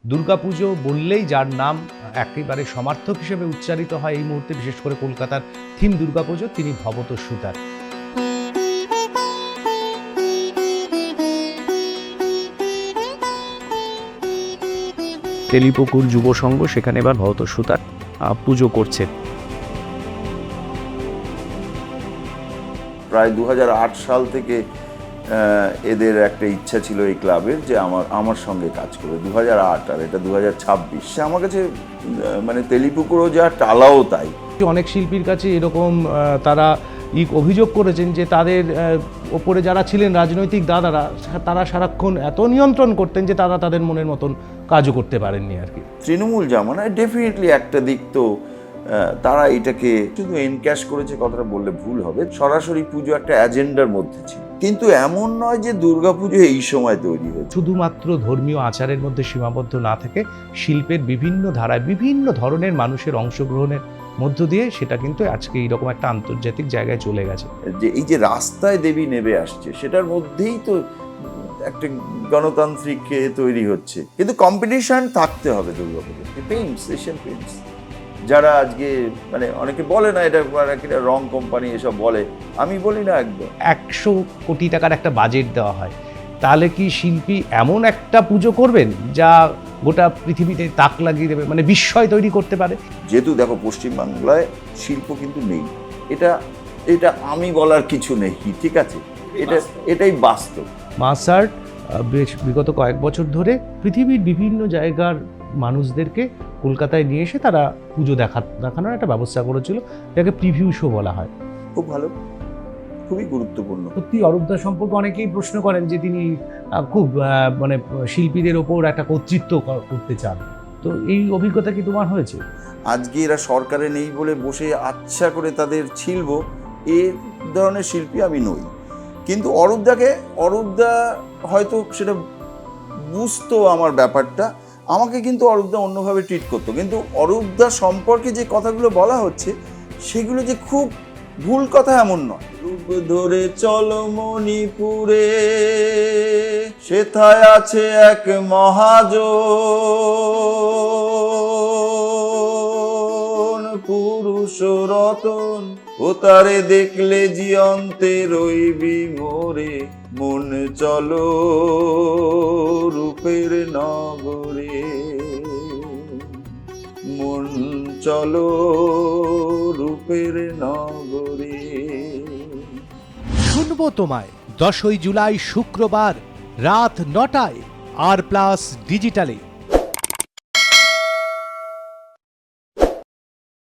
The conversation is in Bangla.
দুর্গাপুজো বললেই যার নাম একেবারে সমার্থক হিসেবে উচ্চারিত হয় এই মুহূর্তে, বিশেষ করে কলকাতার থিম দুর্গাপুজো, তিনি ভবতোষ সুতার। তেলিপুকুর যুব সংঘ সেখানে এবার ভবতোষ সুতার পুজো করছে। প্রায় 2008 সাল থেকে এদের একটা ইচ্ছা ছিল এই ক্লাবের যে আমার সঙ্গে কাজ করবে। 2008 আর এটা 2026। সে আমার কাছে মানে তেলিপুকুরও যা টালাও তাই। অনেক শিল্পীর কাছে এরকম তারা অভিযোগ করেছেন যে তাদের ওপরে যারা ছিলেন রাজনৈতিক দাদারা, তারা সারাক্ষণ এত নিয়ন্ত্রণ করতেন যে তারা তাদের মনের মতন কাজও করতে পারেননি আর কি। তৃণমূল জামানায় ডেফিনেটলি একটা দিক তো তারা এটাকে শুধু এনক্যাশ করেছে, কথাটা বললে ভুল হবে। সরাসরি পুজো একটা এজেন্ডার মধ্যে ছিল, কিন্তু এমন নয় যে দুর্গাপুজো এই সময় তৈরি হয়েছে। শুধুমাত্র ধর্মীয় আচারের মধ্যে সীমাবদ্ধ না থেকে শিল্পের বিভিন্ন ধারায় বিভিন্ন ধরনের মানুষের অংশগ্রহণের মধ্য দিয়ে সেটা কিন্তু আজকে এইরকম একটা আন্তর্জাতিক জায়গায় চলে গেছে। যে এই যে রাস্তায় দেবী নেমে আসছে, সেটার মধ্যেই তো একটা গণতান্ত্রিক তৈরি হচ্ছে। কিন্তু কম্পিটিশন থাকতে হবে দুর্গাপুজো। পেইন্টস, এশিয়ান পেইন্টস যারা আজকে মানে অনেকে বলে না এটা রং কোম্পানি, এসব বলে, আমি বলি না, একদম 100 কোটি টাকার একটা বাজেট দেওয়া হয়, তাহলে কি শিল্পী এমন একটা পুজো করবেন যা গোটা পৃথিবীতে তাক লাগিয়ে দেবে, মানে বিস্ময় তৈরি করতে পারে? যেহেতু দেখো পশ্চিমবাংলায় শিল্প কিন্তু নেই, এটা আমি বলার কিছু নেই, ঠিক আছে, এটাই বাস্তব। মাস আর্ট বিগত কয়েক বছর ধরে পৃথিবীর বিভিন্ন জায়গার মানুষদেরকে কলকাতায় নিয়ে এসে তারা পুজো দেখানোর একটা ব্যবস্থা করেছিল, যাকে প্রিভিউ শো বলা হয়। খুব ভালো, খুবই গুরুত্বপূর্ণ। সত্যি অরূপদা সম্পর্কে অনেকেই প্রশ্ন করেন যে তিনি খুব মানে শিল্পীদের ওপর একটা কর্তৃত্ব করতে চান, তো এই অভিজ্ঞতা কি তোমার হয়েছে? আজকে এরা সরকারে নেই বলে বসে আচ্ছা করে তাদের ছিলব, এই ধরনের শিল্পী আমি নই। কিন্তু অরূপদা হয়তো সেটা বুঝতো আমার ব্যাপারটা, আমাকে কিন্তু অরূপদা অন্যভাবে ট্রিট করতো। কিন্তু অরূপদা সম্পর্কে যে কথাগুলো বলা হচ্ছে সেগুলো যে খুব ভুল কথা এমন নয়। রূপ ধরে চলো মণিপুরে, সেথায় আছে এক মহাজন, পুরুষ রতন, ও তারে দেখলে জিয়ন্তে রইবি মোরে, মন চলো রূপের নগরে, মন চলো রূপের নগরে। শুনবো তোমায় 10ই জুলাই শুক্রবার রাত 9টায় আর প্লাস ডিজিটালে।